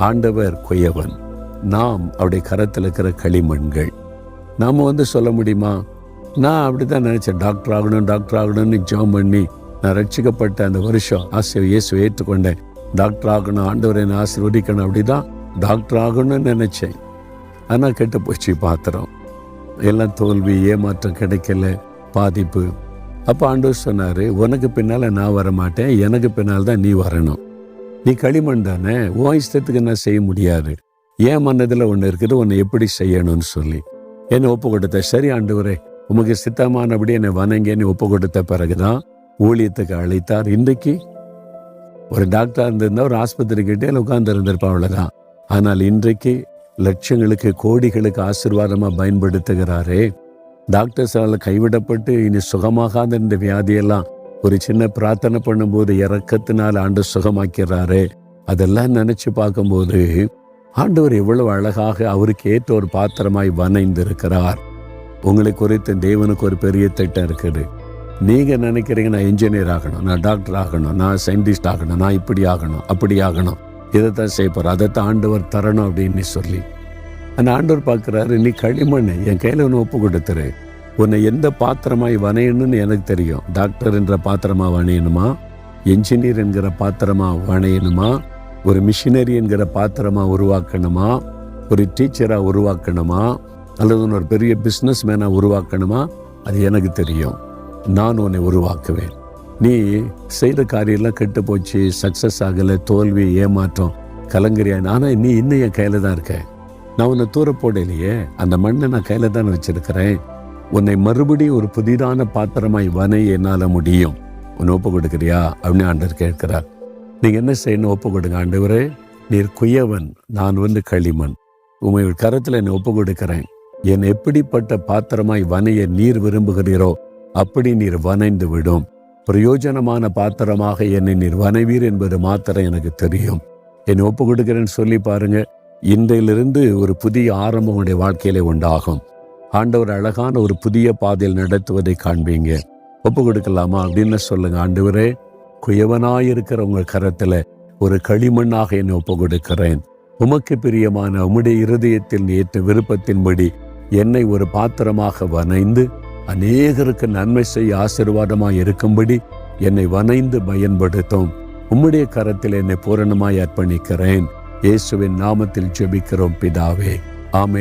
ஆண்டவர் குயவன், நாம் அவருடைய கரத்தில் இருக்கிற களிமண்கள். நாம் சொல்ல முடியுமா, நான் அப்படிதான் நினைச்சேன், டாக்டர் ஆகணும்னு ஜெபம் பண்ணி நான் ரட்சிக்கப்பட்ட அந்த வருஷம் இயேசுவை ஏற்றுக்கொண்டேன், டாக்டர் ஆகணும், ஆண்டவரை என்னை ஆசீர்வதிக்கணும், அப்படிதான் டாக்டர் ஆகணும்னு நினைச்சேன். ஆனால் கெட்டு போச்சு பாத்திரம், எல்லாம் தோல்வி, ஏமாற்றம், கிடைக்கல, பாதிப்பு. அப்போ ஆண்டவர் சொன்னார், உனக்கு பின்னால் நான் வரமாட்டேன், எனக்கு பின்னால் தான் நீ வரணும். நீ களிமண் தானே, உன் இஷ்டத்துக்கு நான் செய்ய முடியாது, ஏன் மனதில் ஒன்று இருக்குது, உன்னை எப்படி செய்யணும்னு சொல்லி என்னை ஒப்பு கொடுத்த. சரி ஆண்டவரே, உமக்கு சித்தமானபடி என்னை வணங்கன்னு ஒப்பு கொடுத்த பிறகுதான் ஊழியத்துக்கு அழைத்தார். இன்றைக்கு ஒரு டாக்டர் இருந்திருந்தா ஒரு ஆஸ்பத்திரி கிட்டே உட்கார்ந்து இருந்திருப்பா, அவ்வளோதான். ஆனால் இன்றைக்கு லட்சங்களுக்கு கோடிகளுக்கு ஆசீர்வாதமாக பயன்படுத்துகிறாரே. டாக்டர்ஸால் கைவிடப்பட்டு இனி சுகமாகாத இந்த வியாதியெல்லாம் ஒரு சின்ன பிரார்த்தனை பண்ணும்போது இரக்கத்தினால் ஆண்டு சுகமாக்கிறாரே. அதெல்லாம் நினைச்சு பார்க்கும்போது ஆண்டவர் எவ்வளவு அழகாக அவருக்கு ஏற்ற ஒரு பாத்திரமாய் வணைந்திருக்கிறார். உங்களை குறித்து தேவனுக்கு ஒரு பெரிய திட்டம் இருக்குது. நீங்க நினைக்கிறீங்க, நான் இன்ஜினியர் ஆகணும், நான் டாக்டர் ஆகணும், நான் சயின்டிஸ்ட் ஆகணும், நான் இப்படி ஆகணும், அப்படி ஆகணும், இதைத்தான் செய்யப்போற, அதைத்தான் ஆண்டவர் தரணும் அப்படின்னு சொல்லி. அந்த ஆண்டவர் பார்க்குறாரு, நீ களிமண், என் கையில் ஒன்று ஒப்பு கொடுத்துரு, உன்னை எந்த பாத்திரமாய் வணையணும்னு எனக்கு தெரியும். டாக்டர் என்ற பாத்திரமா வணையணுமா, என்ஜினியர் என்கிற பாத்திரமா வணையணுமா, ஒரு மிஷினரி என்கிற பாத்திரமா உருவாக்கணுமா, ஒரு டீச்சராக உருவாக்கணுமா, அல்லது ஒரு பெரிய பிஸ்னஸ் மேனாக உருவாக்கணுமா, அது எனக்கு தெரியும். நான் உன்னை உருவாக்குவேன். நீ செய்கிற காரியெல்லாம் கெட்டு போச்சு, சக்ஸஸ் ஆகலை, தோல்வி, ஏமாற்றம், கலங்கரியான், ஆனால் நீ இன்னும் என் கையில் தான் இருக்க. நான் உன்னை தூர போடலையே, அந்த மண்ணை நான் கையில் தான் வச்சிருக்கிறேன். உன்னை மறுபடியும் ஒரு புதிதான பாத்திரமாய் வணைய என்னால் முடியும். உன்னை ஒப்பு கொடுக்குறியா அப்படின்னு ஆண்டவர் கேட்கிறார். நீங்கள் என்ன செய்யணும், ஒப்பு கொடுங்க. ஆண்டவரே, நீர் குயவன், நான் களிமண், உமை கரத்தில் என்னை ஒப்பு கொடுக்கிறேன். என்னை எப்படிப்பட்ட பாத்திரமாய் வணைய நீர் விரும்புகிறீரோ அப்படி நீர் வணைந்து விடும். பிரயோஜனமான பாத்திரமாக என்னை நீர் வணைவீர் என்பது மாத்திரம் எனக்கு தெரியும். என்னை ஒப்பு கொடுக்கிறேன்னு சொல்லி பாருங்க. இன்றையிலிருந்து ஒரு புதிய ஆரம்பம் உடைய வாழ்க்கையிலே உண்டாகும். ஆண்டவர் அழகான ஒரு புதிய பாதையில் நடத்துவதை காண்பீங்க. ஒப்பு கொடுக்கலாமா அப்படின்னு சொல்லுங்க. ஆண்டவரே, குயவனாயிருக்கிற உங்கள் கரத்துல ஒரு களிமண்ணாக என்னை ஒப்பு கொடுக்கிறேன். உமக்கு பிரியமான உம்முடைய இருதயத்தில் ஏற்ற விருப்பத்தின்படி என்னை ஒரு பாத்திரமாக வணைந்து அநேகருக்கு நன்மை செய்ய ஆசீர்வாதமாய் இருக்கும்படி என்னை வணைந்து பயன்படுத்தும். உம்முடைய கரத்தில் என்னை பூரணமாய் அர்ப்பணிக்கிறேன். இயேசுவின் நாமத்தில் ஜெபிக்கிறோம் பிதாவே, ஆமென்.